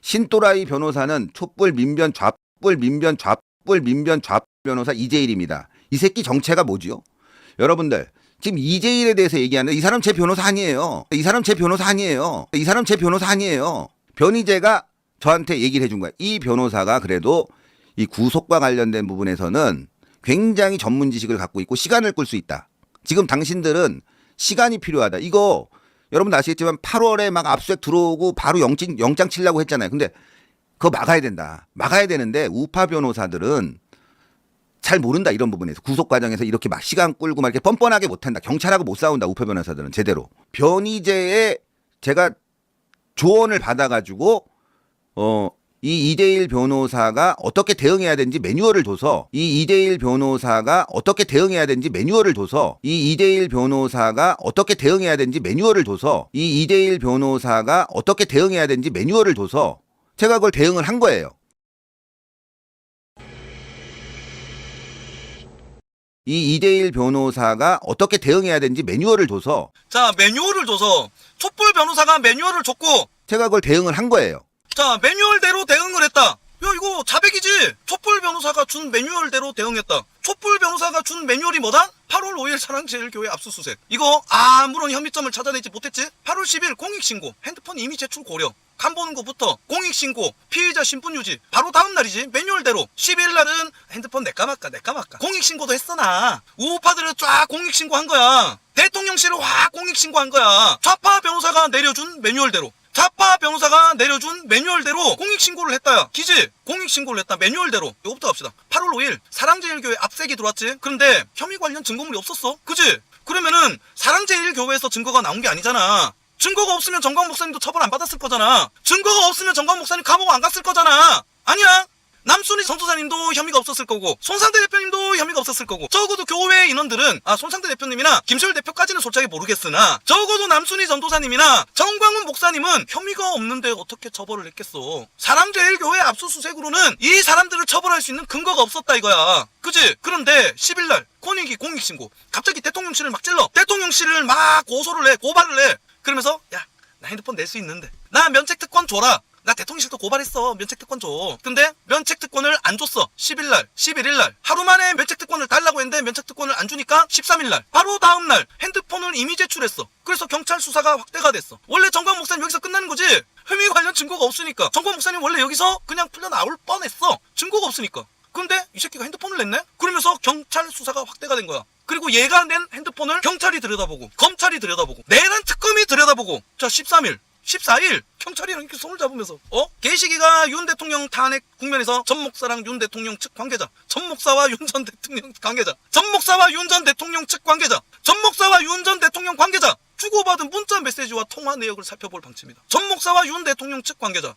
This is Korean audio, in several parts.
신또라이 변호사는 촛불 민변 좌 변호사 이재일입니다. 이 새끼 정체가 뭐지요? 여러분들 지금 이재일에 대해서 얘기하는데 이 사람 제 변호사 아니에요. 이 사람 제 변호사 아니에요. 이 사람 제 변호사 아니에요. 변희재가 저한테 얘기를 해준 거야. 이 변호사가 그래도 이 구속과 관련된 부분에서는 굉장히 전문 지식을 갖고 있고 시간을 끌 수 있다. 지금 당신들은 시간이 필요하다. 이거 여러분도 아시겠지만 8월에 막 압수수색 들어오고 바로 영장 치려고 했잖아요. 근데 그거 막아야 된다. 막아야 되는데 우파 변호사들은 잘 모른다. 이런 부분에서 구속 과정에서 이렇게 막 시간 끌고 막 이렇게 뻔뻔하게 못한다. 경찰하고 못 싸운다. 우파 변호사들은 제대로. 변희재의 제가 조언을 받아가지고 이 이재일 변호사가 어떻게 대응해야 되는지 매뉴얼을 둬서 이 이재일 변호사가 어떻게 대응해야 되는지 매뉴얼을 둬서 이 이재일 변호사가 어떻게 대응해야 되는지 매뉴얼을 둬서 이 이재일 변호사가 어떻게 대응해야 되는지 매뉴얼을 둬서 제가 그걸 대응을 한 거예요. 이 이재일 변호사가 어떻게 대응해야 되는지 매뉴얼을 둬서 자, 매뉴얼을 둬서 촛불 변호사가 매뉴얼을 줬고 제가 그걸 대응을 한 거예요. 자, 매뉴얼대로 대응을 했다. 야, 이거 자백이지. 촛불 변호사가 준 매뉴얼대로 대응했다. 촛불 변호사가 준 매뉴얼이 뭐다? 8월 5일 사랑제일교회 압수수색. 이거 아무런 혐의점을 찾아내지 못했지? 8월 10일 공익신고, 핸드폰 이미 제출 고려. 간 보는 것부터 공익신고, 피의자 신분 유지. 바로 다음 날이지. 매뉴얼대로 10일 날은 핸드폰 내까 말까. 공익신고도 했어 나. 우파들은 쫙 공익신고 한 거야. 대통령실을 확 공익신고 한 거야. 좌파 변호사가 내려준 매뉴얼대로. 좌파 변호사가 내려준 매뉴얼대로 공익신고를 했다야. 기지? 공익신고를 했다. 매뉴얼대로. 이거부터 갑시다. 8월 5일 사랑제일교회 압색이 들어왔지. 그런데 혐의 관련 증거물이 없었어. 그지? 그러면은 사랑제일교회에서 증거가 나온 게 아니잖아. 증거가 없으면 정광 목사님도 처벌 안 받았을 거잖아. 증거가 없으면 정광 목사님 감옥 안 갔을 거잖아. 아니야. 남순희 전도사님도 혐의가 없었을 거고 손상대 대표님도 혐의가 없었을 거고 적어도 교회 인원들은 손상대 대표님이나 김소율 대표까지는 솔직하게 모르겠으나 적어도 남순희 전도사님이나 정광훈 목사님은 혐의가 없는데 어떻게 처벌을 했겠어. 사랑제일교회 압수수색으로는 이 사람들을 처벌할 수 있는 근거가 없었다 이거야. 그치? 그런데 10일날 권익위 공익신고 갑자기 대통령실을 막 찔러. 대통령실을 막 고소를 해. 고발을 해. 그러면서 야, 나 핸드폰 낼 수 있는데 나 면책특권 줘라. 나 대통령실도 고발했어. 면책특권 줘. 근데 면책특권을 안 줬어. 10일날, 11일날. 하루 만에 면책특권을 달라고 했는데 면책특권을 안 주니까 13일날. 바로 다음날 핸드폰을 이미 제출했어. 그래서 경찰 수사가 확대가 됐어. 원래 정광 목사님 여기서 끝나는 거지. 혐의 관련 증거가 없으니까. 정광 목사님 원래 여기서 그냥 풀려 나올 뻔했어. 증거가 없으니까. 근데 이 새끼가 핸드폰을 냈네? 그러면서 경찰 수사가 확대가 된 거야. 그리고 얘가 낸 핸드폰을 경찰이 들여다보고 검찰이 들여다보고 내란 특검이 들여다보고 자 13일 14일 경찰이랑 이렇게 손을 잡으면서 개시기가 윤 대통령 탄핵 국면에서 전 목사랑 윤 대통령 측 관계자, 전 목사와 윤 전 대통령 관계자, 전 목사와 윤 전 대통령 측 관계자, 전 목사와 윤 전 대통령 관계자 주고받은 문자 메시지와 통화 내역을 살펴볼 방침이다. 전 목사와 윤 대통령 측 관계자.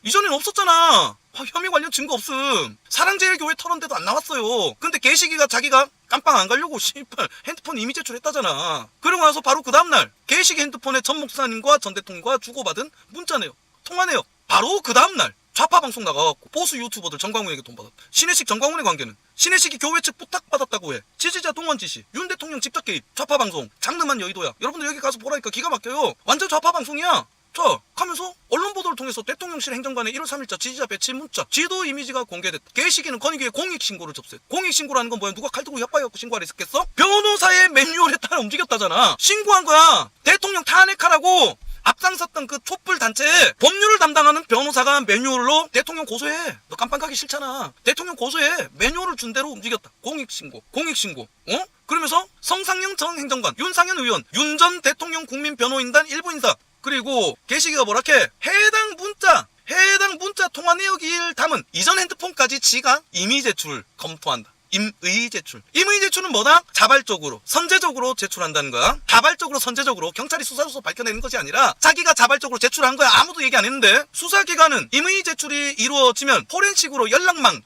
이전엔 없었잖아. 혐의 관련 증거 없음. 사랑제일교회 털었는데도 안 나왔어요. 근데 개시기가 자기가 깜빵 안 가려고 씨발 핸드폰 이미 제출했다잖아. 그러고 나서 바로 그 다음날 개시기 핸드폰에 전 목사님과 전 대통령과 주고받은 문자 내역, 통화 내역. 바로 그 다음날 좌파 방송 나가갖고 보수 유튜버들 정광훈에게 돈 받았다. 신혜식 정광훈의 관계는 신혜식이 교회 측 부탁받았다고 해. 지지자 동원 지시, 윤 대통령 직접 개입, 좌파 방송, 장르만 여의도야. 여러분들 여기 가서 보라니까 기가 막혀요. 완전 좌파 방송이야. 자, 하면서 언론 보도를 통해서 대통령실 행정관의 1월 3일자 지지자 배치 문자, 지도 이미지가 공개됐다. 개시기는 권익위에 공익신고를 접수했다. 공익신고라는 건 뭐야? 누가 칼 들고 협박해갖고 신고하라 했겠어? 변호사의 매뉴얼에 따라 움직였다잖아. 신고한 거야. 대통령 탄핵하라고 앞장섰던 그 촛불 단체에 법률을 담당하는 변호사가 매뉴얼로 대통령 고소해. 너 깜빵 가기 싫잖아. 대통령 고소해. 매뉴얼을 준 대로 움직였다. 공익신고. 그러면서 성상영 전 행정관, 윤상현 의원, 윤 전 대통령 국민변호인단 일부 인사, 그리고 개시기가 뭐라케? 해당 문자 통화 내역을 담은 이전 핸드폰까지 지가 임의 제출 검토한다. 임의 제출은 뭐다? 자발적으로, 선제적으로 제출한다는 거야. 자발적으로, 선제적으로 경찰이 수사로서 밝혀내는 것이 아니라 자기가 자발적으로 제출한 거야. 아무도 얘기 안 했는데. 수사기관은 임의 제출이 이루어지면 포렌식으로 연락망,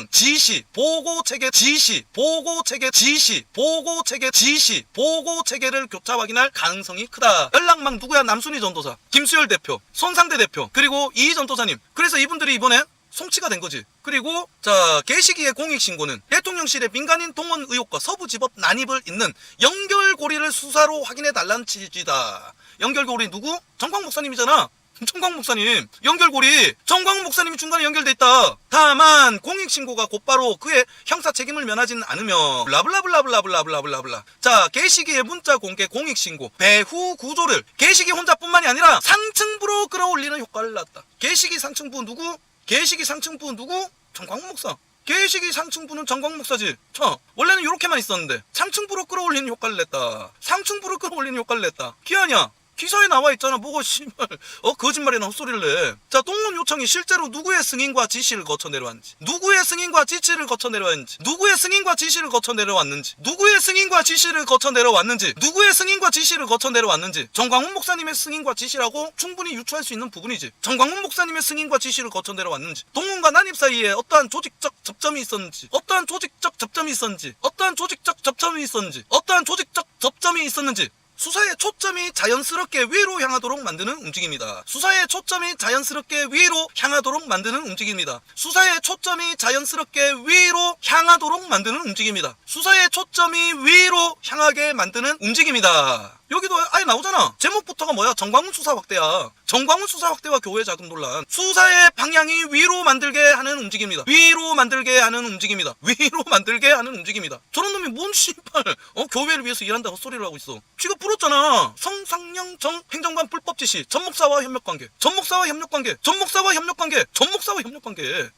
지시, 보고체계 보고체계를 교차 확인할 가능성이 크다. 연락망 누구야? 남순희 전도사, 김수열 대표, 손상대 대표, 그리고 이 전도사님. 그래서 이분들이 이번에 송치가 된 거지. 그리고 자, 개시기의 공익신고는 대통령실의 민간인 동원 의혹과 서부지법 난입을 잇는 연결고리를 수사로 확인해달라는 취지다. 연결고리 누구? 정광 목사님이잖아. 정광훈 목사님 연결고리 정광훈 목사님이 중간에 연결돼 있다. 다만 공익신고가 곧바로 그의 형사 책임을 면하지는 않으며 블라블라블라블라블라블라블라. 자, 개시기의 문자 공개 공익신고 배후 구조를 개시기 혼자뿐만이 아니라 상층부로 끌어올리는 효과를 낳았다. 개시기 상층부 누구? 개시기 상층부 누구? 정광훈 목사. 개시기 상층부는 정광훈 목사지. 자, 원래는 이렇게만 있었는데 상층부로 끌어올리는 효과를 냈다. 상층부로 끌어올리는 효과를 냈다. 기아냐? 기사에 나와 있잖아. 뭐가 씨발 거짓말이나 헛소리를 내. 자, 동원 요청이 실제로 누구의 승인과 지시를 거쳐 내려왔는지, 누구의 승인과 지시를 거쳐 내려왔는지, 누구의 승인과 지시를 거쳐 내려왔는지, 누구의 승인과 지시를 거쳐 내려왔는지, 누구의 승인과 지시를 거쳐 내려왔는지. 정광훈 목사님의 승인과 지시라고 충분히 유추할 수 있는 부분이지. 정광훈 목사님의 승인과 지시를 거쳐 내려왔는지, 동원과 난입 사이에 어떠한 조직적 접점이 있었는지, 어떠한 조직적 접점이 있었는지, 어떠한 조직적 접점이 있었는지, 어떠한 조직적 접점이 있었는지. 수사의 초점이 자연스럽게 위로 향하도록 만드는 움직임이다. 수사의 초점이 자연스럽게 위로 향하도록 만드는 움직임이다. 수사의 초점이 자연스럽게 위로 향하도록 만드는 움직임이다. 수사의 초점이 위로 향하게 만드는 움직임이다. 여기도 아예 나오잖아. 제목부터가 뭐야? 정광훈 수사 확대야. 정광훈 수사 확대와 교회 자금 논란. 수사의 방향이 위로 만들게 하는 움직임이다. 위로 만들게 하는 움직임이다. 위로 만들게 하는 움직임이다. 저런 놈이 뭔 씨발 교회를 위해서 일한다고 헛소리를 하고 있어. 쥐가 풀었잖아. 성상영 정 행정관 불법 지시. 전 목사와 협력관계. 전 목사와 협력관계. 전 목사와 협력관계. 전 목사와 협력관계.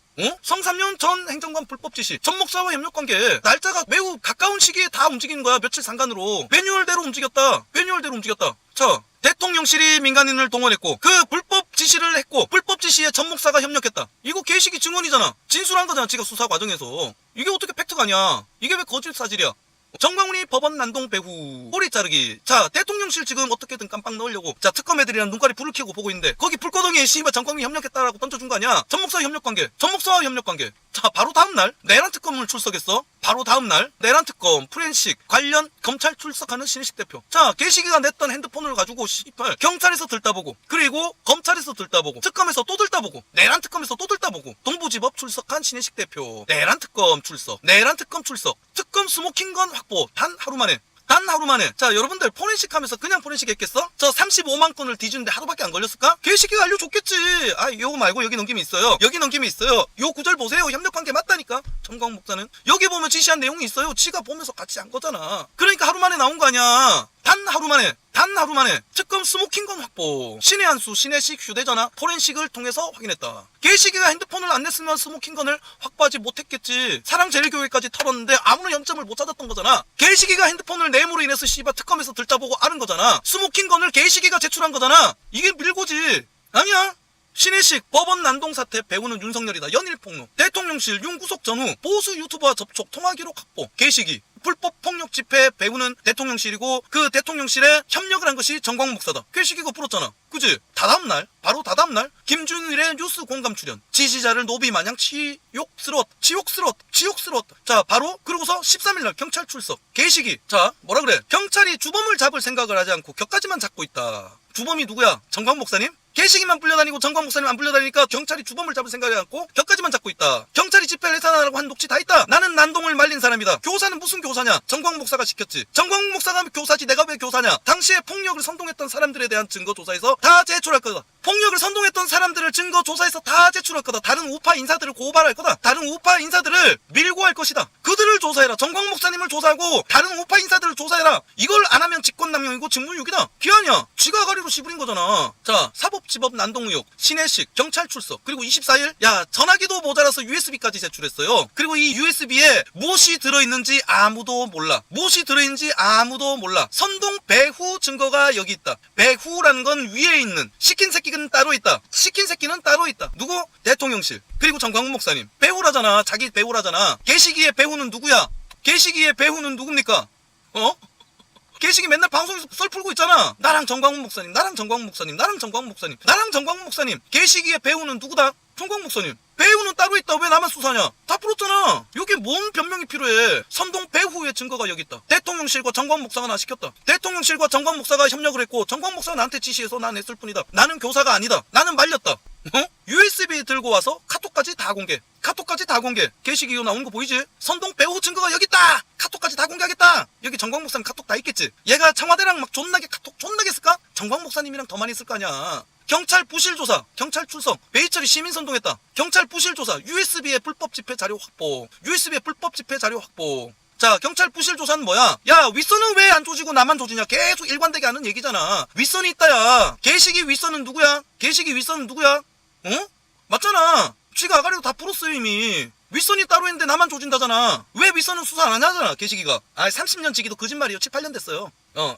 성삼년 전 행정관 불법 지시, 전 목사와 협력관계. 날짜가 매우 가까운 시기에 다 움직이는 거야. 며칠 상간으로. 매뉴얼대로 움직였다. 매뉴얼대로 움직였다. 자, 대통령실이 민간인을 동원했고 그 불법 지시를 했고 불법 지시에 전 목사가 협력했다. 이거 개식이 증언이잖아. 진술한 거잖아. 지가 수사 과정에서. 이게 어떻게 팩트가 아니야. 이게 왜 거짓 사실이야. 정광훈이 법원 난동 배후 꼬리 자르기. 자, 대통령실 지금 어떻게든 깜빡 넣으려고 자 특검 애들이랑 눈깔이 불을 켜고 보고 있는데 거기 불거덩이에 씨발 정광훈이 협력했다라고 던져준 거 아니야. 전 목사 협력관계. 전 목사와 협력관계. 자, 바로 다음날 내란 특검을 출석했어. 바로 다음날 내란 특검 프렌식 관련 검찰 출석하는 신희식 대표. 자, 개시기가 냈던 핸드폰을 가지고 씨발 경찰에서 들다보고 그리고 검찰에서 들다보고 특검에서 또 들다보고 내란 특검에서 또 들다보고 동부지법 출석한 신희식 대표. 내란 특검 출석. 내란 특검 출석. 특검 스모킹건 확보. 단 하루 만에. 단 하루 만에. 자, 여러분들 포렌식 하면서 그냥 포렌식 했겠어? 저 35만 건을 뒤지는데 하루밖에 안 걸렸을까? 개시기가 알려줬겠지. 아, 요거 말고 여기 넘김이 있어요. 여기 넘김이 있어요. 요 구절 보세요. 협력관계 맞다니까. 정광훈 목사는. 여기 보면 지시한 내용이 있어요. 지가 보면서 같이 한 거잖아. 그러니까 하루 만에 나온 거 아니야. 단 하루 만에. 단 하루 만에 특검 스모킹건 확보. 신의 한수, 신의식, 휴대전화, 포렌식을 통해서 확인했다. 개시기가 핸드폰을 안 냈으면 스모킹건을 확보하지 못했겠지. 사랑제일교회까지 털었는데 아무런 연점을 못 찾았던 거잖아. 개시기가 핸드폰을 내므로 인해서 씨발 특검에서 들다보고 아는 거잖아. 스모킹건을 개시기가 제출한 거잖아. 이게 밀고지. 아니야. 신혜식 법원 난동 사태 배우는 윤석열이다. 연일폭로. 대통령실 윤구속 전후 보수 유튜버와 접촉 통화 기록 확보. 개시기. 불법 폭력 집회 배우는 대통령실이고 그 대통령실에 협력을 한 것이 정광훈 목사다. 개시기가 풀었잖아. 그지? 다다음날 바로 다다음날 김준일의 뉴스 공감 출연. 지지자를 노비 마냥 치욕스러웠다. 자, 바로 그러고서 13일날 경찰 출석. 개시기. 자, 뭐라 그래? 경찰이 주범을 잡을 생각을 하지 않고 격까지만 잡고 있다. 주범이 누구야? 정광훈 목사님? 개시기만 불려다니고 정광훈 목사님 안 불려다니니까 경찰이 주범을 잡을 생각이 않고 격까지만 잡고 있다. 경찰이 집회를 해산하라고 한 녹취 다 있다. 나는 난동을 말린 사람이다. 교사는 무슨 교사냐? 정광훈 목사가 시켰지. 정광훈 목사가 교사지 내가 왜 교사냐? 당시에 폭력을 선동했던 사람들에 대한 증거 조사에서 다 제출할 거다. 폭력을 선동했던 사람들을 증거 조사해서 다 제출할 거다. 다른 우파 인사들을 고발할 거다. 다른 우파 인사들을 밀고 할 것이다. 그들을 조사해라. 정광훈 목사님을 조사하고 다른 우파 인사들을 조사해라. 이걸 안 하면 직권남용이고 직무유기다. 기아냐? 쥐가 가리로 씨부린 거잖아. 자, 사법지법 난동 의혹, 신혜식, 경찰 출석. 그리고 24일 야, 전화기도 모자라서 USB까지 제출했어요. 그리고 이 USB에 무엇이 들어있는지 아무도 몰라. 무엇이 들어있는지 아무도 몰라. 선동 배후 증거가 여기 있다. 배후라는 건 위에 있는 시킨 새끼는 따로 있다. 시킨 새끼는 따로 있다. 누구? 대통령실. 그리고 정광훈 목사님. 배후라잖아. 자기 배후라잖아. 개시기의 배후는 누구야? 개시기의 배후는 누굽니까? 개식이 맨날 방송에서 썰 풀고 있잖아. 나랑 정광훈 목사님, 나랑 정광훈 목사님, 나랑 정광훈 목사님, 나랑 정광훈 목사님. 개식이의 배우는 누구다? 정광훈 목사님. 배우는 따로 있다. 왜 나만 수사냐? 다 풀었잖아. 여기 뭔 변명이 필요해? 선동 배후의 증거가 여기 있다. 대통령실과 정광훈 목사가 나 시켰다. 대통령실과 정광훈 목사가 협력을 했고 정광훈 목사가 나한테 지시해서 난 했을 뿐이다. 나는 교사가 아니다. 나는 말렸다. USB 들고 와서 카톡까지 다 공개. 카톡까지 다 공개. 개식이 이거 나오는 거 보이지? 선동 배후 증거가 여기 있다. 카톡까지 다 공개하겠다. 여기 정광훈 목사님 카톡 다 있겠지. 얘가 청와대랑 막 존나게 카톡 존나게 쓸까? 정광훈 목사님이랑 더 많이 쓸 거 아니야. 경찰 부실 조사, 경찰 출석, 베이처리 시민 선동했다. 경찰 부실 조사, USB의 불법 집회 자료 확보, USB의 불법 집회 자료 확보. 자, 경찰 부실 조사는 뭐야? 야, 윗선은 왜 안 조지고 나만 조지냐? 계속 일관되게 하는 얘기잖아. 윗선이 있다야. 개식이 윗선은 누구야? 개식이 윗선은 누구야? 어? 맞잖아. 쥐가 아가리도 다 풀었어요 이미. 윗선이 따로 있는데 나만 조진다잖아. 왜 윗선은 수사 안 하잖아 개시기가. 30년 지기도 거짓말이요. 7, 8년 됐어요.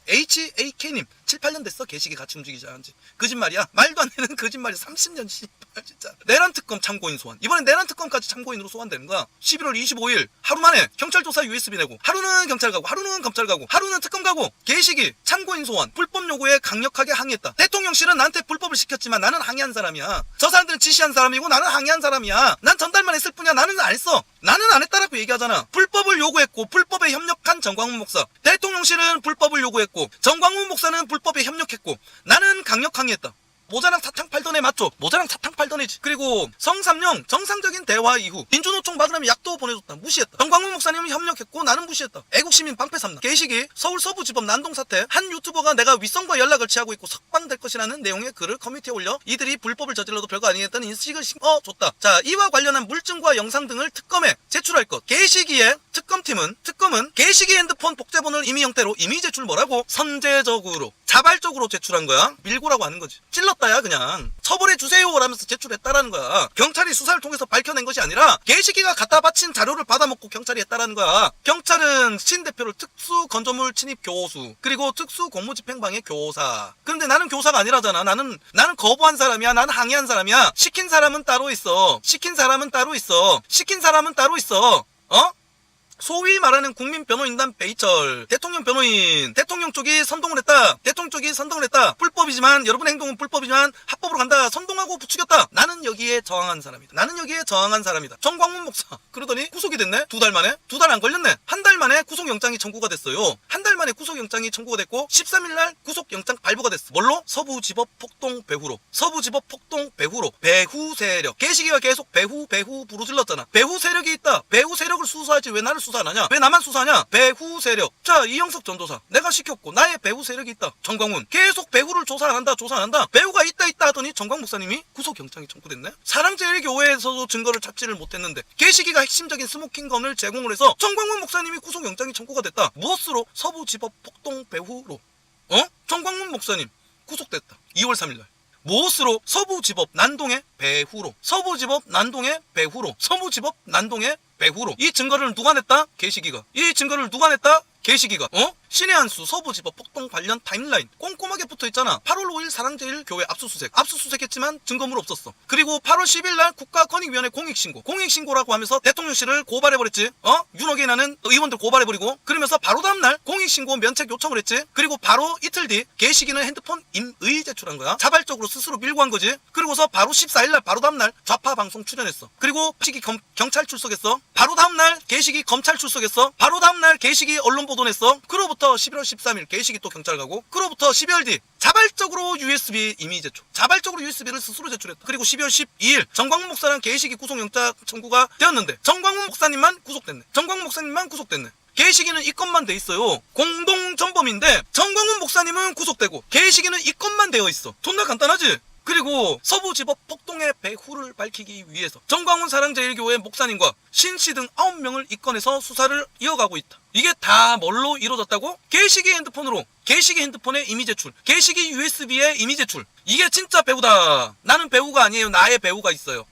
HAK님 7, 8년 됐어. 개시기 같이 움직이자 한지. 거짓말이야. 말도 안 되는 거짓말이 30년 씨발 진짜. 내란 특검 참고인 소환. 이번엔 내란 특검까지 참고인으로 소환되는 거야. 11월 25일 하루 만에 경찰 조사 USB 내고 하루는 경찰 가고 하루는 검찰 가고 하루는 특검 가고 개시기 참고인 소환 불법 요구에 강력하게 항의했다. 대통령실은 나한테 불법을 시켰지만 나는 항의한 사람이야. 저 사람들은 지시한 사람이고 나는 항의한 사람이야. 난 전달만 했을 뿐이야. 나는 안 했어. 나는 안 했다라고 얘기하잖아. 불법을 요구했고 불법에 협력한 정광훈 목사. 대통령실은 불법을 요구했고 정광훈 목사는 불법에 협력했고 나는 강력 항의했다. 모자랑 사탕 팔던 애 맞죠? 모자랑 사탕 팔던 애지. 그리고 성삼룡 정상적인 대화 이후 민주노총 막으려면 약도 보내줬다. 무시했다. 정광훈 목사님은 협력했고 나는 무시했다. 애국시민 방패 삼나. 개시기 서울 서부지법 난동 사태. 한 유튜버가 내가 윗선과 연락을 취하고 있고 석방될 것이라는 내용의 글을 커뮤니티에 올려 이들이 불법을 저질러도 별거 아니겠다는 인식을 심어줬다. 자, 이와 관련한 물증과 영상 등을 특검에 제출할 것. 개시기의 특검은 개시기 핸드폰 복제본을 임의 형태로 이미 제출 뭐라고? 선제적으로 자발적으로 제출한 거야. 밀고라고 하는 거지. 찔렀다야 그냥. 처벌해 주세요 라면서 제출했다라는 거야. 경찰이 수사를 통해서 밝혀낸 것이 아니라 개시기가 갖다 바친 자료를 받아먹고 경찰이 했다라는 거야. 경찰은 신 대표를 특수 건조물 침입 교수 그리고 특수 공무집행방해 교사. 그런데 나는 교사가 아니라잖아. 나는 거부한 사람이야. 나는 항의한 사람이야. 시킨 사람은 따로 있어. 시킨 사람은 따로 있어. 소위 말하는 국민변호인단 베이철 대통령 변호인 대통령 쪽이 선동을 했다. 불법이지만 여러분의 행동은 불법이지만 합법으로 간다. 선동하고 부추겼다. 나는 여기에 저항한 사람이다. 정광훈 목사 그러더니 구속이 됐네. 2달 만에. 2달 안 걸렸네. 한 달 만에 구속영장이 청구가 됐어요. 한 달 만에 구속영장이 청구가 됐고 13일날 구속영장 발부가 됐어. 뭘로? 서부지법 폭동 배후로. 배후 세력. 개시기가 계속 배후 부르질렀잖아. 배후 세력이 있다. 배후 세력을 수사하지 왜 나를 수사 안 하냐? 왜 나만 수사하냐? 배후 세력. 자, 이영석 전도사 내가 시켰고 나의 배후 세력이 있다. 정광훈 계속 배후를 조사 안 한다. 배후가 있다 하더니 정광 목사님이 구속영장이 청구됐네. 사랑제일교회에서도 증거를 찾지를 못했는데 개시기가 핵심적인 스모킹건을 제공을 해서 정광훈 목사님이 구속영장이 청구가 됐다. 무엇으로? 서부지법 폭동 배후로. 정광훈 목사님 구속됐다. 2월 3일날. 무엇으로? 서부지법 난동의 배후로. 이 증거를 누가 냈다? 개시기가. 신의 한수 서부지법 폭동 관련 타임라인 꼼꼼하게 붙어있잖아. 8월 5일 사랑제일교회 압수수색했지만 증거물 없었어. 그리고 8월 10일날 국가권익위원회 공익신고라고 하면서 대통령실을 고발해버렸지. 윤호계 나는 의원들 고발해버리고 그러면서 바로 다음날 공익신고 면책 요청을 했지. 그리고 바로 이틀 뒤 개시기는 핸드폰 임의 제출한 거야. 자발적으로 스스로 밀고 한 거지. 그리고서 바로 14일날 바로 다음날 좌파 방송 출연했어. 그리고 개시기 경찰 출석했어. 바로 다음날 개시기 검찰 출석했어. 바로 다음날 개시기 언론 보도냈어. 그로부터 11월 13일 개시기 또 경찰 가고 그로부터 12월 뒤 자발적으로 USB 이미 제출. 자발적으로 USB를 스스로 제출했다. 그리고 12월 12일 정광훈 목사랑 개시기 구속영장 청구가 되었는데 정광훈 목사님만 구속됐네. 개시기는 입건만 돼 있어요. 공동전범인데 정광훈 목사님은 구속되고 개시기는 입건만 되어 있어. 존나 간단하지? 그리고 서부지법 폭동의 배후를 밝히기 위해서 정광훈 사랑제일교회 목사님과 신씨 등 9명을 입건해서 수사를 이어가고 있다. 이게 다 뭘로 이루어졌다고? 개시기 핸드폰의 이미 제출. 개시기 USB의 이미 제출. 이게 진짜 배우다. 나는 배우가 아니에요. 나의 배우가 있어요.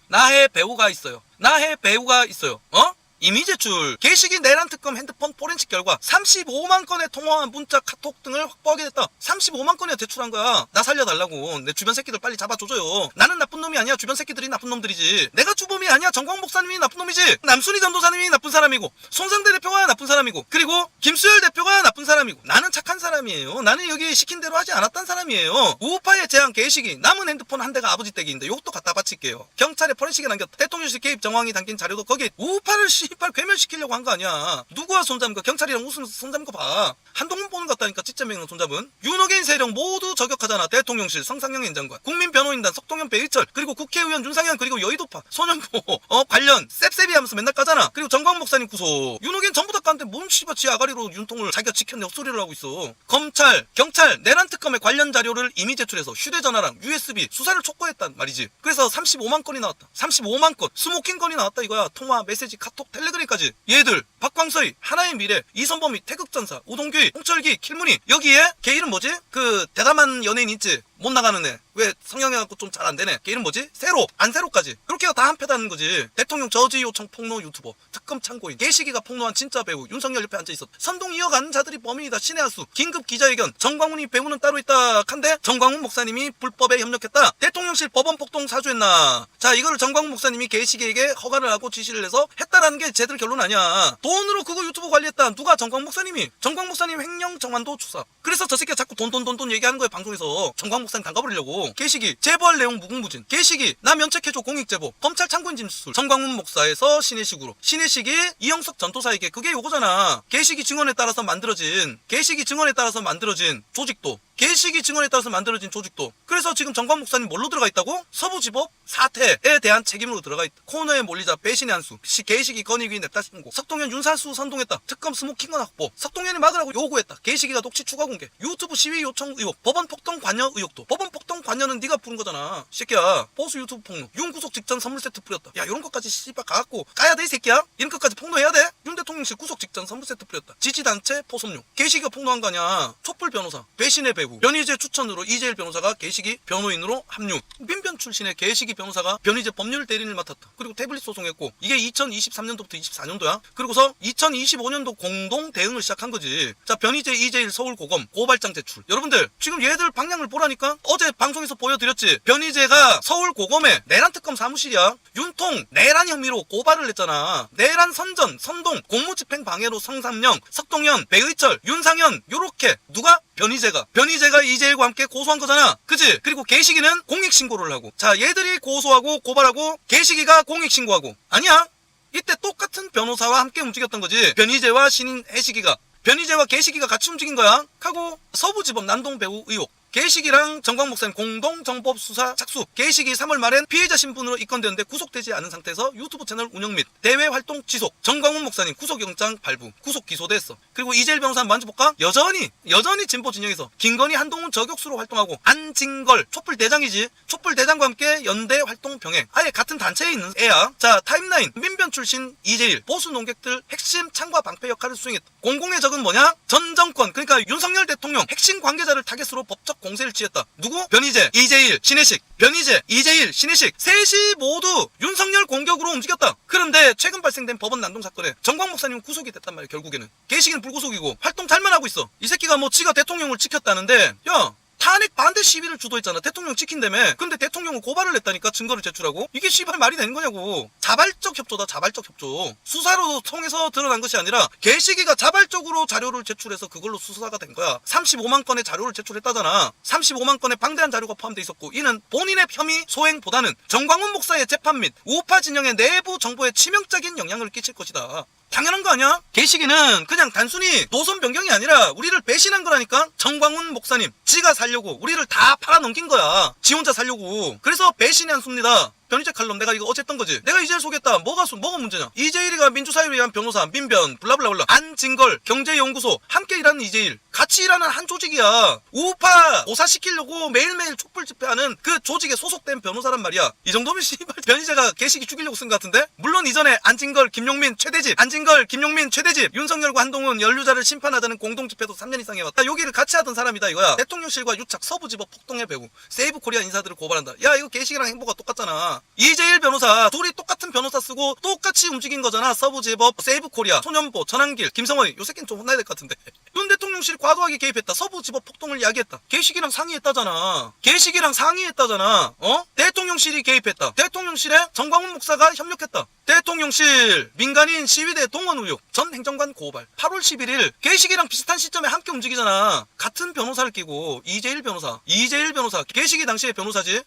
이미 제출. 개시기 내란 특검 핸드폰 포렌식 결과 35만 건의 통화, 문자, 카톡 등을 확보하게 됐다. 35만 건이나 제출한 거야. 나 살려달라고. 내 주변 새끼들 빨리 잡아줘줘요. 나는 나쁜 놈이 아니야. 주변 새끼들이 나쁜 놈들이지. 내가 주범이 아니야. 정광 목사님이 나쁜 놈이지. 남순희 전도사님이 나쁜 사람이고 손상대 대표가 나쁜 사람이고 그리고 김수열 대표가 나쁜 사람이고 나는 착한 사람이에요. 나는 여기 시킨 대로 하지 않았단 사람이에요. 우파의 재앙 개시기. 남은 핸드폰 한 대가 아버지 댁인데 요것도 갖다 바칠게요. 경찰에 포렌식에 남겼다. 대통령실 개입 정황이 담긴 자료도 거기에 우파를 씨발 괴멸시키려고 한 거 아니야. 누구와 손잡은 거? 경찰이랑 무슨 손잡은 거 봐. 한동훈 보는 것 같다니까. 찌짜명이랑 손잡은. 윤호개인 세력 모두 저격하잖아. 대통령실, 성상영 행장관, 국민변호인단, 석동현, 배의철, 그리고 국회의원 윤상현, 그리고 여의도파, 소년포 관련 셉셉이 하면서 맨날 까잖아. 그리고 정광훈 목사님 구속. 윤호개인 전부 다 까는데 뭔 씨발 지 아가리로 윤통을 자기가 지켰네 헛소리를 하고 있어. 검찰, 경찰, 내란 특검의 관련 자료를 이미 제출해서 휴대전화랑 USB 수사를 촉구했단 말이지. 그래서 35만 건이 나왔다. 35만 건. 스모킹 건이 나왔다 이거야. 통화, 메시지, 카톡, 텔레그램까지. 얘들 박광서희, 하나의 미래, 이선범이, 태극전사, 우동규희, 홍철기, 킬문희. 여기에 걔 이름 뭐지? 그 대담한 연예인 있지? 못 나가는 애. 왜 성형해갖고 좀 잘 안 되네. 걔 이름 뭐지? 세로, 안세로까지. 그렇게 다 한패다는 거지. 대통령 저지 요청 폭로 유튜버, 특검 참고인, 개시기가 폭로한 진짜 배우, 윤석열 옆에 앉아있었다. 선동 이어가는 자들이 범인이다. 신의 한수. 긴급 기자회견. 정광훈이 배우는 따로 있다. 한데 정광훈 목사님이 불법에 협력했다. 대통령실 법원 폭동 사주했나. 자, 이거를 정광훈 목사님이 개시기에게 허가를 하고 지시를 해서 했다라는 게 제대로 결론 아니야. 돈으로 그거 유튜브 관리했다. 누가? 정광훈 목사님이. 정광훈 목사님 횡령 정환도 추사. 그래서 저 새끼가 자꾸 돈 얘기하는 거야 방송에서. 정광훈 목사님 담가버리려고. 개시기 제보할 내용 무궁무진. 개시기 나 면책해줘 공익제보. 검찰 참고인 진술. 정광훈 목사에서 신혜식으로. 신혜식이 이영석 전도사에게. 그게 요거잖아. 개시기 증언에 따라서 만들어진 조직도. 개시기 증언에 따라서 만들어진 조직도. 그래서 지금 정광훈 목사님 뭘로 들어가 있다고? 서부지법 사태에 대한 책임으로 들어가 있다. 코너에 몰리자 배신의 한수. 개시기 건의위 냈다 신고. 석동현 윤산수 선동했다. 특검 스모킹건 확보. 석동현이 막으라고 요구했다. 개시기가 녹취 추가 공개. 유튜브 시위 요청 의혹. 법원 폭동 관여 의혹도. 법원 폭동 관여는 네가 부른 거잖아. 새끼야. 보수 유튜브 폭로. 윤 구속 직전 선물 세트 뿌렸다. 야, 이런 것까지 씨발 가갖고 까야 돼 이 새끼야. 이런 것까지 폭로해야 돼. 윤 대통령실 구속 직전 선물 세트 뿌렸다. 지지단체 포섭용. 개시기가 폭로한 거 아니야. 촛불 변호사. 배신의 배우. 변희재 추천으로 이재일 변호사가 개시기 변호인으로 합류. 민변 출신의 개시기 변호사가 변희재 법률 대리인을 맡았다. 그리고 태블릿 소송했고 이게 2023년도부터 24년도야. 그리고서 2025년도 공동 대응을 시작한 거지. 자, 변희재 이재일 서울고검 고발장 제출. 여러분들 지금 얘들 방향을 보라니까. 어제 방송에서 보여드렸지. 변희재가 서울고검에 내란특검 사무실이야. 윤통 내란 혐의로 고발을 했잖아. 내란 선전, 선동, 공무집행 방해로 성삼령, 석동현, 배의철, 윤상현 요렇게. 누가? 변희재가 이재일과 함께 고소한 거잖아. 그치? 그리고 개시기는 공익신고를 하고. 자, 얘들이 고소하고 고발하고 개시기가 공익신고하고. 아니야. 이때 똑같은 변호사와 함께 움직였던 거지. 변희재와 신혜식이가. 변희재와 개시기가 같이 움직인 거야. 하고 서부지법 난동 배우 의혹. 개시기랑 정광 목사님 공동정법 수사 착수. 개시기 3월 말엔 피해자 신분으로 입건되었는데 구속되지 않은 상태에서 유튜브 채널 운영 및 대외 활동 지속. 정광훈 목사님 구속영장 발부. 구속 기소됐어. 그리고 이재일 변호사 만져볼까? 여전히 진보 진영에서 김건희 한동훈 저격수로 활동하고 안진걸 촛불 대장이지. 촛불 대장과 함께 연대 활동 병행. 아예 같은 단체에 있는 애야. 자, 타임라인. 민변 출신 이재일. 보수 논객들 핵심 창과 방패 역할을 수행했다. 공공의 적은 뭐냐? 전 정권, 그러니까 윤석열 대통령 핵심 관계자를 타겟으로 법적 공세를 취했다. 누구? 변희재, 이재일, 신혜식. 변희재, 이재일, 신혜식 셋이 모두 윤석열 공격으로 움직였다. 그런데 최근 발생된 법원 난동 사건에 정광 목사님은 구속이 됐단 말이야. 결국에는 개시기는 불구속이고 활동 잘만 하고 있어. 이 새끼가 뭐 지가 대통령을 지켰다는데, 야, 탄핵 반대 시위를 주도했잖아. 대통령 지킨다며. 근데 대통령은 고발을 했다니까. 증거를 제출하고. 이게 씨발 말이 되는 거냐고. 자발적 협조다. 자발적 협조. 수사로 통해서 드러난 것이 아니라 개시기가 자발적으로 자료를 제출해서 그걸로 수사가 된 거야. 35만 건의 자료를 제출했다잖아. 35만 건의 방대한 자료가 포함되어 있었고, 이는 본인의 혐의 소행보다는 정광훈 목사의 재판 및 우파 진영의 내부 정보에 치명적인 영향을 끼칠 것이다. 당연한 거 아니야? 개시기는 그냥 단순히 노선 변경이 아니라 우리를 배신한 거라니까. 정광훈 목사님 지가 살려고 우리를 다 팔아넘긴 거야. 지 혼자 살려고. 그래서 배신의 한수입니다. 변희재 칼럼 내가 이거 어쨌던 거지. 내가 이재일 소개했다. 뭐가 문제냐? 이재일이가 민주사회를 위한 변호사, 민변, 블라블라블라, 안진걸, 경제연구소 함께 일하는 이재일. 같이 일하는 한 조직이야. 우파 오사시키려고 매일매일 촛불 집회하는 그 조직에 소속된 변호사란 말이야. 이 정도면 씨발 변희재가 개시기 죽이려고 쓴 것 같은데? 물론 이전에 안진걸, 김용민, 최대집, 윤석열과 한동훈 연루자를 심판하자는 공동집회도 3년 이상 해왔다. 여기를 같이 하던 사람이다 이거야. 대통령실과 유착, 서부지법 폭동의 배후, 세이브 코리아 인사들을 고발한다. 야, 이거 개시기랑 행보가 똑같잖아. 이재일 변호사 둘이 똑같은 변호사 쓰고 똑같이 움직인 거잖아. 서부지법, 세이브 코리아, 소년보, 전한길, 김성호이. 요 새끼는 좀 혼나야 될 것 같은데. 윤 대통령실이 과도하게 개입했다. 서부지법 폭동을 이야기했다. 개시기랑 상의했다잖아. 대통령실이 개입했다. 대통령실에 정광훈 목사가 협력했다. 대통령실 민간인 시위대 동원 의혹, 전 행정관 고발. 8월 11일 개시기랑 비슷한 시점에 함께 움직이잖아. 같은 변호사를 끼고 이재일 변호사 개시기 당시의 변호사지.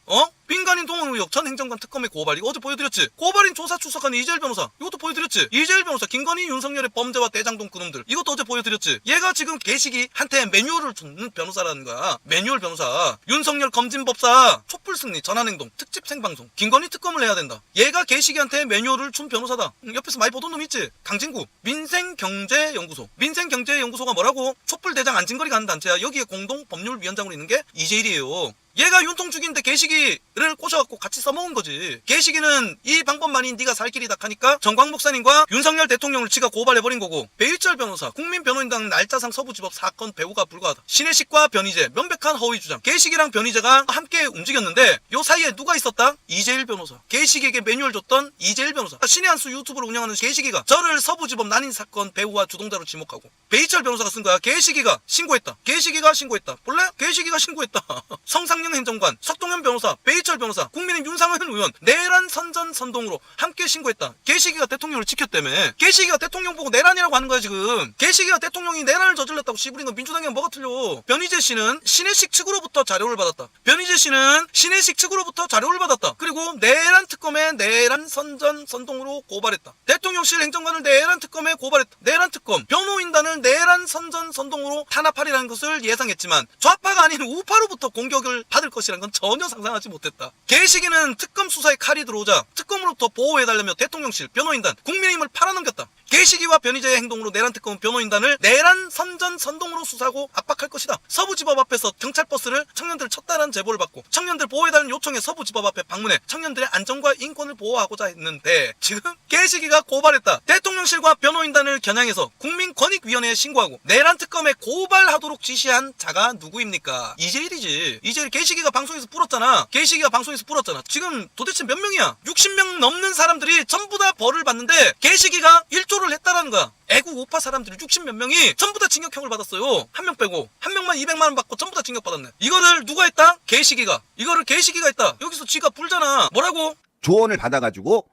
민간인 동원 의혹, 전 행정관 특검의 고발 이거 어제 보여드렸지. 고발인 조사 출석한 이재일 변호사 이것도 보여드렸지. 이재일 변호사 김건희 윤석열의 범죄와 대장동 그놈들 이것도 어제 보여드렸지. 얘가 지금 개식이한테 매뉴얼을 주는 변호사라는 거야. 매뉴얼 변호사. 윤석열 검진법사 촛불 승리 전환행동 특집 생방송 김건희 특검을 해야 된다. 얘가 개식이한테 매뉴얼을 준 변호사다. 옆에서 많이 보던 놈 있지. 강진구 민생경제연구소. 민생경제연구소가 뭐라고? 촛불 대장 안진걸이 가는 단체야. 여기에 공동 법률위원장으로 있는 게 이재일이에요. 얘가 윤통 죽인데 개식이를 꼬셔갖고 같이 써먹은 거지. 개식이는 이 방법만이 네가 살 길이다 하니까 정광 목사님과 윤석열 대통령을 지가 고발해버린 거고, 배일철 변호사 국민변호인단 날짜상 서부지법 사건 배후가 불가하다. 신혜식과 변희재 명백한 허위 주장. 개식이랑 변희재가 함께 움직였는데 요 사이에 누가 있었다? 이재일 변호사. 개식이에게 매뉴얼 줬던 이재일 변호사. 신의 한수 유튜브를 운영하는 개식이가 저를 서부지법 난임 사건 배후와 주동자로 지목하고 배일철 변호사가 쓴 거야. 개식이가 신고했다. 개식이가 신고했다. 본래 개식이가 신고했다. 성상영 행정관, 석동현 변호사, 배이철 변호사, 국민의힘 윤상현 의원 내란 선전 선동으로 함께 신고했다. 개식이가 대통령을 지켰다며. 개식이가 대통령 보고 내란이라고 하는 거야 지금. 개식이가 대통령이 내란을 저질렀다고 씨부린 건 민주당이랑 뭐가 틀려. 변희재 씨는 신혜식 측으로부터 자료를 받았다. 변희재 씨는 신혜식 측으로부터 자료를 받았다. 그리고 내란 특검에 내란 선전 선동으로 고발했다. 대통령실 행정관을 내란 특검에 고발했다. 내란 특검 변호인단을 내란 선전 선동으로 탄압하리라는 것을 예상했지만 좌파가 아닌 우파로부터 공격을 받을 것이란 건 전혀 상상하지 못했다. 개식이는 특검 수사에 칼이 들어오자 특검으로부터 보호해달라며 대통령실, 변호인단, 국민의힘을 팔아넘겼다. 개식이와 변희재의 행동으로 내란 특검은 변호인단을 내란 선전 선동으로 수사하고 압박할 것이다. 서부지법 앞에서 경찰버스를 청년들 쳤다라는 제보를 받고 청년들 보호해달라는 요청에 서부지법 앞에 방문해 청년들의 안전과 인권을 보호하고자 했는데 지금 개식이가 고발했다. 대통령실과 변호인단을 겨냥해서 국민권익위원회에 신고하고 내란 특검에 고발하도록 지시한 자가 누구입니까? 이재일이지. 이재일. 개식이가 방송에서 불었잖아. 개식이가 방송에서 불었잖아. 지금 도대체 몇 명이야? 60명 넘는 사람들이 전부 다 벌을 받는데 개식이가 1조를 했다라는 거야. 애국 우파 사람들이 60몇 명이 전부 다 징역형을 받았어요. 한 명 빼고. 한 명만 200만 원 받고 전부 다 징역 받았네. 이거를 누가 했다? 개식이가. 이거를 개식이가 했다. 여기서 지가 불잖아. 뭐라고? 조언을 받아가지고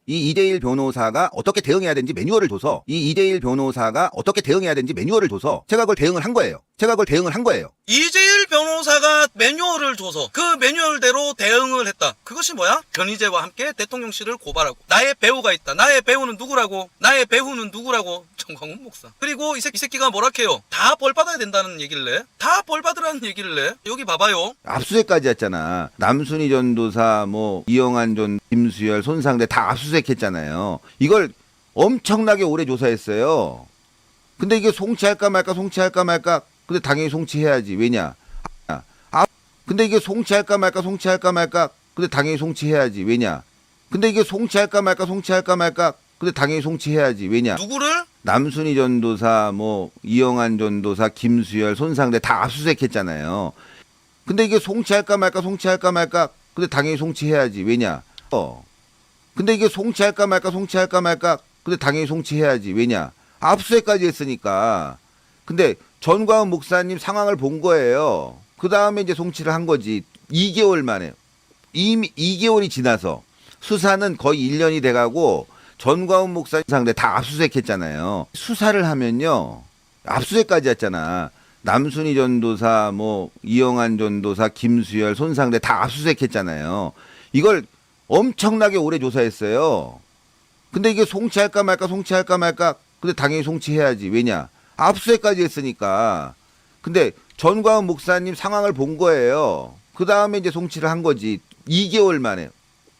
이 이재일 변호사가 어떻게 대응해야 되는지 매뉴얼을 줘서 제가 그걸 대응을 한 거예요. 이재일 변호사가 매뉴얼을 줘서 그 매뉴얼대로 대응을 했다. 그것이 뭐야? 변희재와 함께 대통령실을 고발하고 나의 배우가 있다. 나의 배우는 누구라고? 정광훈 목사. 그리고 이 새끼가 뭐라 해요? 다 벌 받아야 된다는 얘기를 해. 다 벌 받으라는 얘기를 해. 여기 봐봐요. 압수수색까지 했잖아. 남순희 전도사, 이영환 전, 김수열, 손상대 다 압수수색했잖아요. 이걸 엄청나게 오래 조사했어요. 근데 이게 송치할까 말까. 근데 당연히 송치해야지. 왜냐? 근데 이게 송치할까 말까. 근데 당연히 송치해야지. 왜냐? 근데 당연히 송치해야지. 왜냐? 누구를? 남순희 전도사, 이영환 전도사, 김수열, 손상대 다 압수수색했잖아요. 근데 이게 송치할까 말까. 근데 당연히 송치해야지. 왜냐? 근데 이게 송치할까 말까. 근데 당연히 송치해야지. 왜냐? 압수수색까지 했으니까. 근데 전광훈 목사님 상황을 본 거예요. 그 다음에 이제 송치를 한 거지. 2개월 만에. 이미 2개월이 지나서 수사는 거의 1년이 돼가고 전광훈 목사님 상대 다 압수수색했잖아요. 수사를 하면요. 압수수색까지 했잖아. 남순희 전도사, 이영환 전도사, 김수열, 손상대 다 압수수색했잖아요. 이걸 엄청나게 오래 조사했어요. 근데 이게 송치할까 말까. 근데 당연히 송치해야지. 왜냐? 압수수색까지 했으니까. 근데 전광훈 목사님 상황을 본 거예요. 그 다음에 이제 송치를 한 거지. 2개월 만에.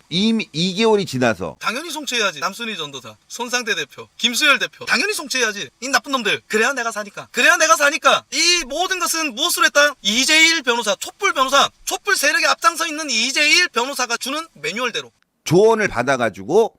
이미 2개월이 지나서. 당연히 송치해야지. 남순희 전도사, 손상대 대표, 김수열 대표. 당연히 송치해야지. 이 나쁜 놈들. 그래야 내가 사니까. 이 모든 것은 무엇으로 했다? 이재일 변호사, 촛불 변호사, 촛불 세력에 앞장서 있는 이재일 변호사가 주는 매뉴얼대로. 조언을 받아가지고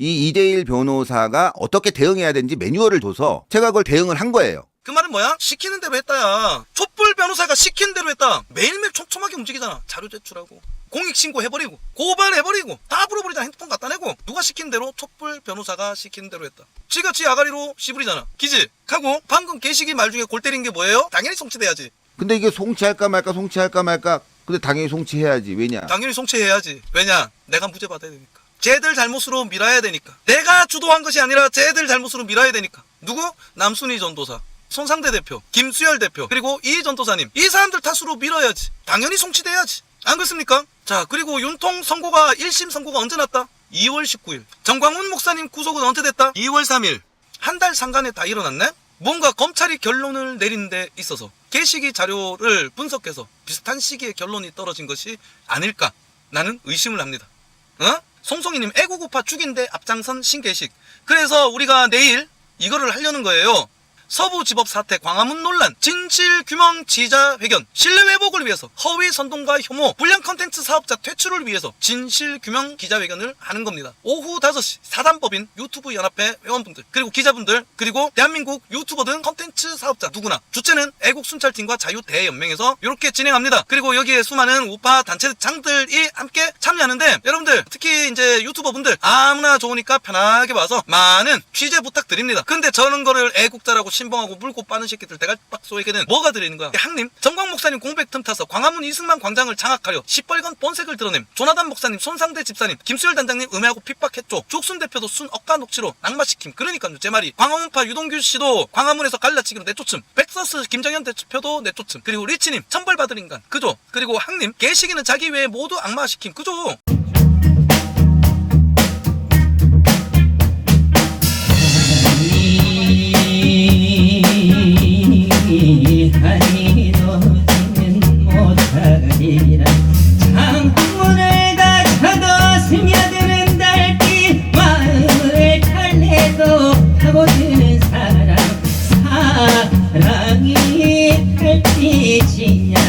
이 이재일 변호사가 어떻게 대응해야 되는지 매뉴얼을 줘서 제가 그걸 대응을 한 거예요. 그 말은 뭐야? 시키는 대로 했다야. 촛불 변호사가 시키는 대로 했다. 매일매일 촘촘하게 움직이잖아. 자료 제출하고 공익신고해버리고 고발해버리고 다 풀어버리잖아. 핸드폰 갖다 내고. 누가 시킨 대로? 촛불 변호사가 시키는 대로 했다. 지가 지 아가리로 씨부리잖아. 기지? 하고 방금 개식이 말 중에 골 때린 게 뭐예요? 당연히 송치돼야지. 근데 이게 송치할까 말까. 근데 당연히 송치해야지. 왜냐? 당연히 송치해야지. 왜냐? 내가 무죄 받아야 되니까. 쟤들 잘못으로 밀어야 되니까. 내가 주도한 것이 아니라 쟤들 잘못으로 밀어야 되니까. 누구? 남순희 전도사, 손상대 대표, 김수열 대표, 그리고 이 전도사님. 이 사람들 탓으로 밀어야지. 당연히 송치돼야지. 안 그렇습니까? 자, 그리고 윤통 선고가 1심 선고가 언제 났다? 2월 19일. 정광훈 목사님 구속은 언제 됐다? 2월 3일. 한 달 상간에 다 일어났네? 뭔가 검찰이 결론을 내린 데 있어서 게시기 자료를 분석해서 비슷한 시기에 결론이 떨어진 것이 아닐까? 나는 의심을 합니다. 송송이님 애국우파 죽인데 앞장선 신게식. 그래서 우리가 내일 이거를 하려는 거예요. 서부지법 사태 광화문 논란 진실규명 기자회견 신뢰 회복을 위해서 허위 선동과 혐오 불량 컨텐츠 사업자 퇴출을 위해서 진실규명 기자회견을 하는 겁니다. 오후 5시 사단법인 유튜브 연합회 회원분들 그리고 기자분들 그리고 대한민국 유튜버든 컨텐츠 사업자 누구나 주체는 애국순찰팀과 자유대연맹에서 이렇게 진행합니다. 그리고 여기에 수많은 우파 단체장들이 함께 참여하는데 여러분들 특히 이제 유튜버분들 아무나 좋으니까 편하게 와서 많은 취재 부탁드립니다. 근데 저런 거를 애국자라고 신봉하고 물고 빠는 새끼들 대갈박소에게는 뭐가 들어있는 거야? 항님, 정광 목사님 공백 틈타서 광화문 이승만 광장을 장악하려 시뻘건 본색을 드러냄. 조나단 목사님, 손상대 집사님, 김수열 단장님 음해하고 핍박했죠. 족순 대표도 순 억가 녹취로 낙마시킴. 그러니까요, 제 말이. 광화문파 유동규 씨도 광화문에서 갈라치기로 내쫓음. 백서스 김정현 대표도 내쫓음. 그리고 리치님, 천벌받을 인간. 그죠? 그리고 항님, 개시기는 자기 외에 모두 악마시킴. 그죠? 한이도지는 못하리라 창문을 닫혀도 스며드는 달빛 마음을 달래도 파고드는 사랑 사랑이 달빛이냐